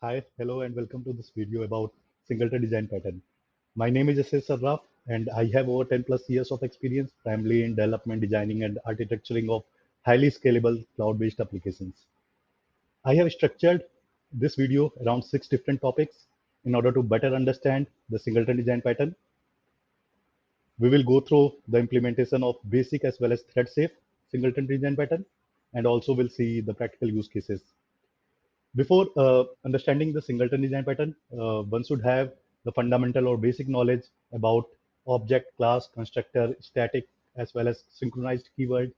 Hi, hello, and welcome to this video about Singleton design pattern. My name is S.S. Sarraf, and I have over 10 plus years of experience, primarily in development, designing, and architecturing of highly scalable cloud-based applications. I have structured this video around 6 different topics in order to better understand the Singleton design pattern. We will go through the implementation of basic as well as thread-safe Singleton design pattern, and also we'll see the practical use cases. Before understanding the singleton design pattern, one should have the fundamental or basic knowledge about object, class, constructor, static, as well as synchronized keyword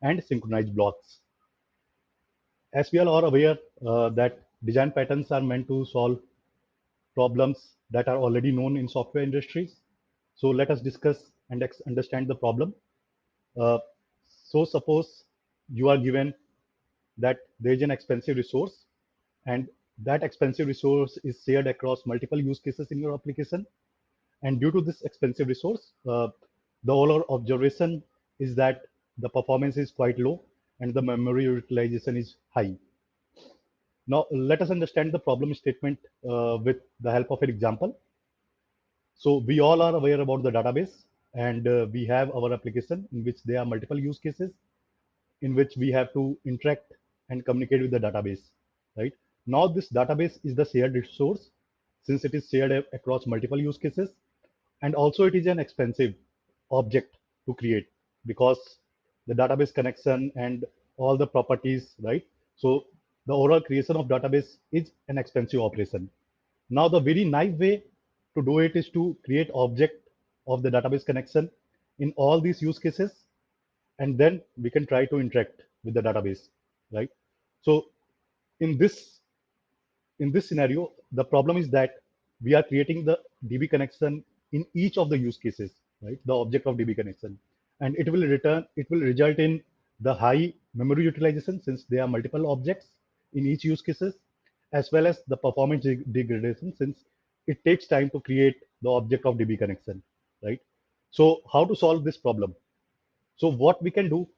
and synchronized blocks. As we all are aware that design patterns are meant to solve problems that are already known in software industries. So let us discuss and understand the problem. Uh, so suppose you are given that there is an expensive resource and that expensive resource is shared across multiple use cases in your application. And due to this expensive resource, the overall observation is that the performance is quite low and the memory utilization is high. Now, let us understand the problem statement with the help of an example. So we all are aware about the database, and we have our application in which there are multiple use cases in which we have to interact and communicate with the database, right? Now this database is the shared resource since it is shared across multiple use cases, and also it is an expensive object to create because the database connection and all the properties, right? So the overall creation of database is an expensive operation. Now the very naive way to do it is to create object of the database connection in all these use cases, and then we can try to interact with the database, right? So in this in this scenario, the problem is that we are creating the DB connection in each of the use cases, right? The object of DB connection, and it will result in the high memory utilization since there are multiple objects in each use cases, as well as the performance degradation since it takes time to create the object of DB connection, right? So how to solve this problem? So what we can do,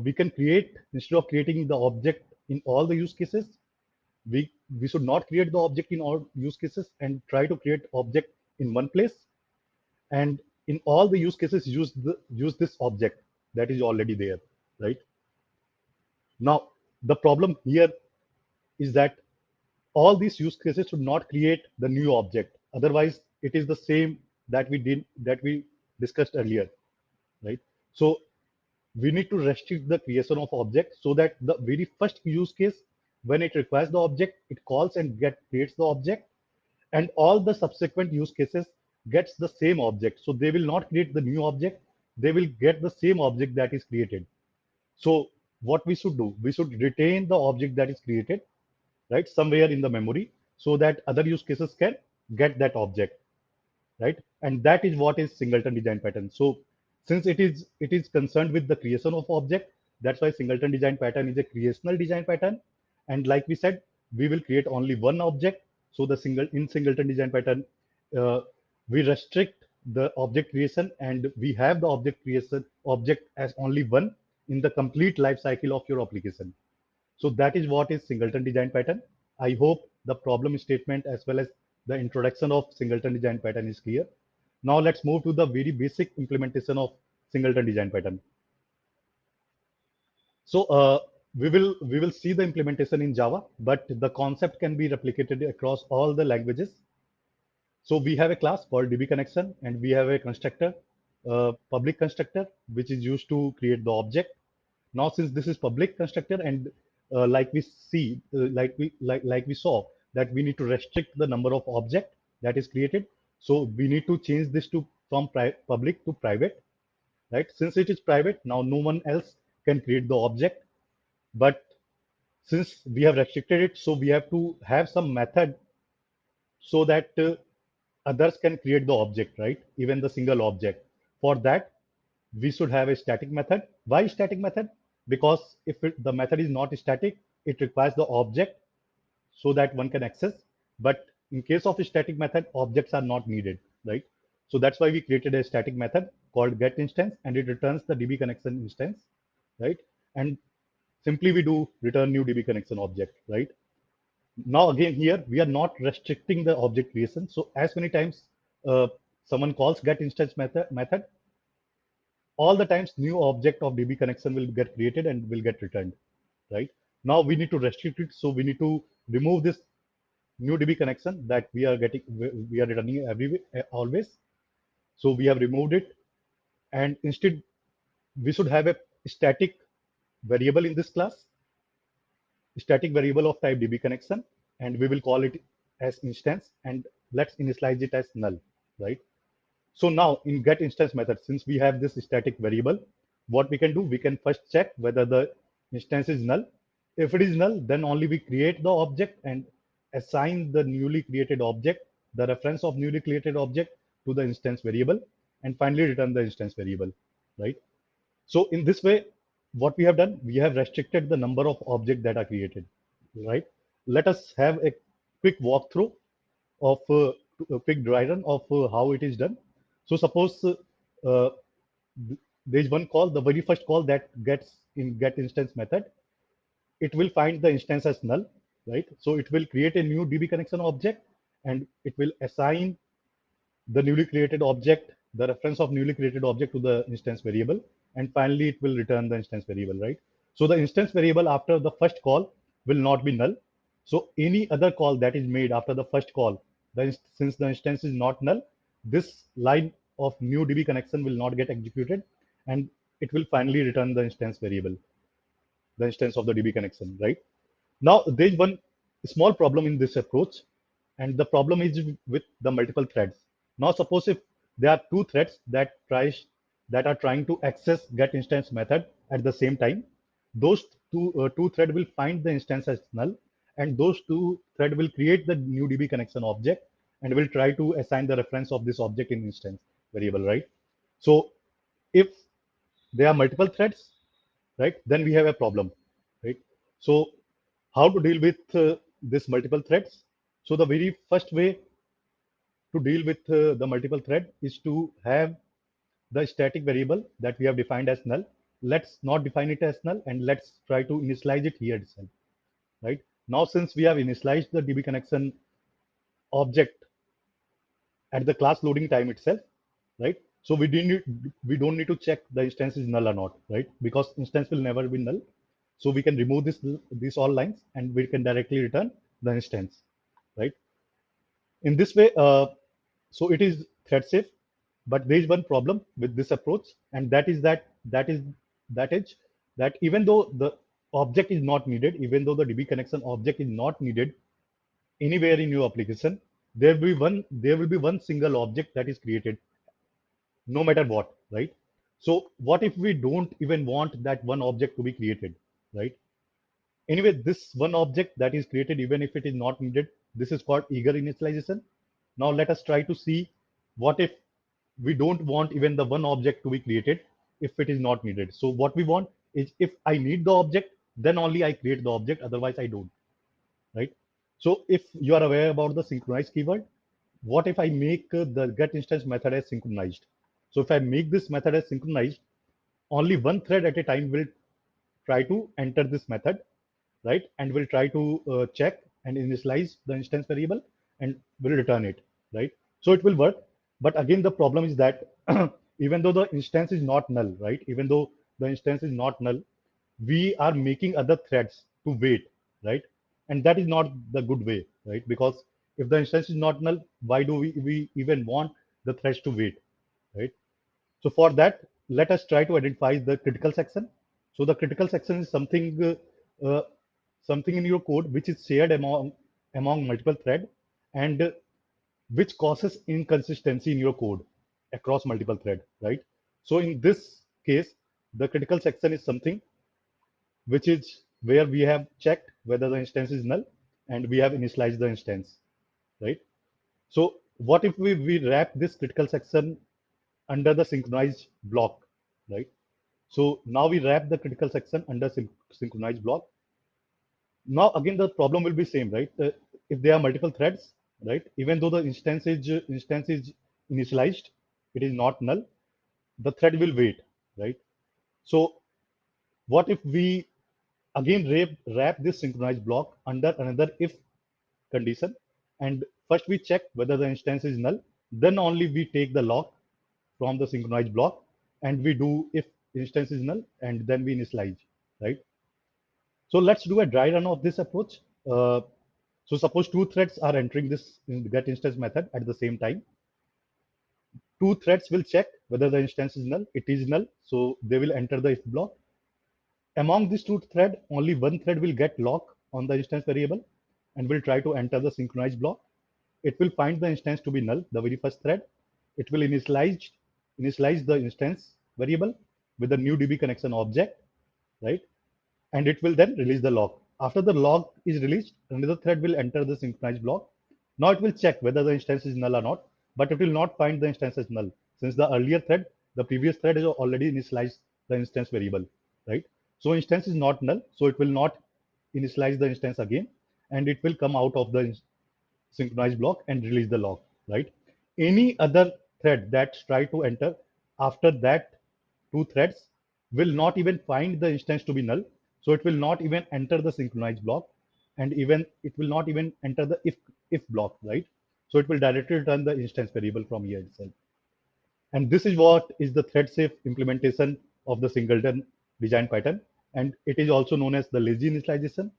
we can create, instead of creating the object in all the use cases, we should not create the object in all use cases and try to create object in one place. And in all the use cases, use this object that is already there, right? Now, the problem here is that all these use cases should not create the new object. Otherwise, it is the same that we discussed earlier, right? So we need to restrict the creation of object so that the very first use case, when it requires the object, it calls and creates the object, and all the subsequent use cases gets the same object. So they will not create the new object, they will get the same object that is created. So what we should do, we should retain the object that is created, right, somewhere in the memory so that other use cases can get that object, right? And that is what is singleton design pattern. So since it is concerned with the creation of object, that's why singleton design pattern is a creational design pattern. And like we said, we will create only one object. So the singleton design pattern, uh, we restrict the object creation and we have the object creation object as only one in the complete life cycle of your application. So that is what is singleton design pattern. I hope the problem statement as well as the introduction of singleton design pattern is clear. Now let's move to the very basic implementation of singleton design pattern. So we will see the implementation in Java, but the concept can be replicated across all the languages. So we have a class called DB connection, and we have a constructor, public constructor, which is used to create the object. Now, since this is public constructor, and like we saw that we need to restrict the number of object that is created. So we need to change this to from public to private, right? Since it is private, now no one else can create the object. But since we have restricted it, so we have to have some method so that others can create the object, right? Even the single object. For that, we should have a static method. Why static method? Because if the method is not static, it requires the object so that one can access. But in case of a static method, objects are not needed, right? So that's why we created a static method called get instance, and it returns the DB connection instance, right? And simply we do return new DB connection object, right? Now again here we are not restricting the object creation. So as many times uh, someone calls get instance method, all the times new object of DB connection will get created and will get returned, right? Now we need to restrict it. So we need to remove this new DB connection that we are returning always. So we have removed it, and instead we should have a static variable in this class, static variable of type DB connection, and we will call it as instance, and let's initialize it as null, right? So now in get instance method, since we have this static variable, what we can do, we can first check whether the instance is null. If it is null, then only we create the object and assign the newly created object, the reference of newly created object to the instance variable, and finally return the instance variable, right? So in this way, what we have done, we have restricted the number of objects that are created, right? Let us have a quick walkthrough of a quick dry run of how it is done. So suppose uh, there is one call, the very first call that gets in get instance method, it will find the instance as null, right? So it will create a new DB connection object and it will assign the newly created object, the reference of newly created object to the instance variable, and finally it will return the instance variable, right? So the instance variable after the first call will not be null. So any other call that is made after the first call, since the instance is not null, this line of new DB connection will not get executed, and it will finally return the instance variable, the instance of the DB connection, right? Now, there is one small problem in this approach, and the problem is with the multiple threads. Now, suppose if there are two threads that are trying to access get instance method at the same time, those two thread will find the instance as null, and those two thread will create the new DB connection object and will try to assign the reference of this object in instance variable, right? So, if there are multiple threads, right, then we have a problem, right? So how to deal with this multiple threads? So the very first way to deal with the multiple thread is to have the static variable that we have defined as null. Let's not define it as null and let's try to initialize it here itself, right? Now since we have initialized the DB connection object at the class loading time itself, right? So we don't need to check the instance is null or not, right? Because instance will never be null. So we can remove these all lines and we can directly return the instance, right? In this way, so it is thread safe, but there is one problem with this approach, and that even though the object is not needed, even though the DB connection object is not needed anywhere in your application, there will be one single object that is created no matter what, right? So what if we don't even want that one object to be created, right? Anyway, this one object that is created, even if it is not needed, this is called eager initialization. Now let us try to see what if we don't want even the one object to be created if it is not needed. So what we want is if I need the object, then only I create the object, otherwise I don't, right? So if you are aware about the synchronized keyword, what if I make the get instance method as synchronized? So if I make this method as synchronized, only one thread at a time will try to enter this method, right? And will try to check and initialize the instance variable and will return it, right? So it will work. But again, the problem is that even though the instance is not null, right? Even though the instance is not null, we are making other threads to wait, right? And that is not the good way, right? Because if the instance is not null, why do we even want the threads to wait, right? So for that, let us try to identify the critical section. So the critical section is something in your code which is shared among multiple thread and which causes inconsistency in your code across multiple thread, right? So in this case, the critical section is something which is where we have checked whether the instance is null and we have initialized the instance, right? So what if we wrap this critical section under the synchronized block, right? So now we wrap the critical section under synchronized block. Now again the problem will be same, right? If there are multiple threads, right? Even though the instance is initialized, it is not null. The thread will wait, right? So what if we again wrap this synchronized block under another if condition, and first we check whether the instance is null. Then only we take the lock from the synchronized block, and we do if instance is null, and then we initialize, right? So let's do a dry run of this approach. So suppose two threads are entering this get instance method at the same time. Two threads will check whether the instance is null. It is null, so they will enter the if block. Among these two threads, only one thread will get lock on the instance variable and will try to enter the synchronized block. It will find the instance to be null, the very first thread. It will initialize the instance variable with the new DB connection object, right? And it will then release the lock. After the lock is released, another thread will enter the synchronized block. Now it will check whether the instance is null or not, but it will not find the instance as null since the earlier thread, the previous thread has already initialized the instance variable, right? So instance is not null, so it will not initialize the instance again, and it will come out of the synchronized block and release the lock, right? Any other thread that try to enter after that two threads will not even find the instance to be null. So it will not even enter the synchronized block, and even it will not even enter the if block, right? So it will directly return the instance variable from here itself. And this is what is the thread safe implementation of the singleton design pattern. And it is also known as the lazy initialization.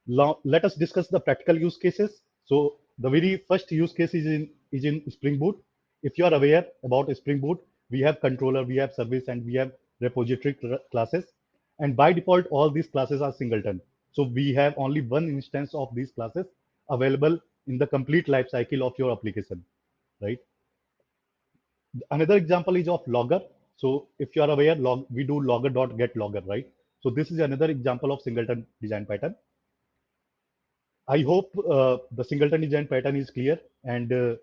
Now, let us discuss the practical use cases. So the very first use case is in Spring Boot. If you are aware about Spring Boot, we have controller, we have service, and we have repository classes. And by default, all these classes are singleton. So we have only one instance of these classes available in the complete life cycle of your application, right? Another example is of logger. So if you are aware, we do logger.get logger, right? So this is another example of singleton design pattern. I hope the singleton design pattern is clear, and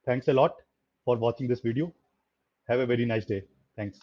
thanks a lot for watching this video. Have a very nice day. Thanks.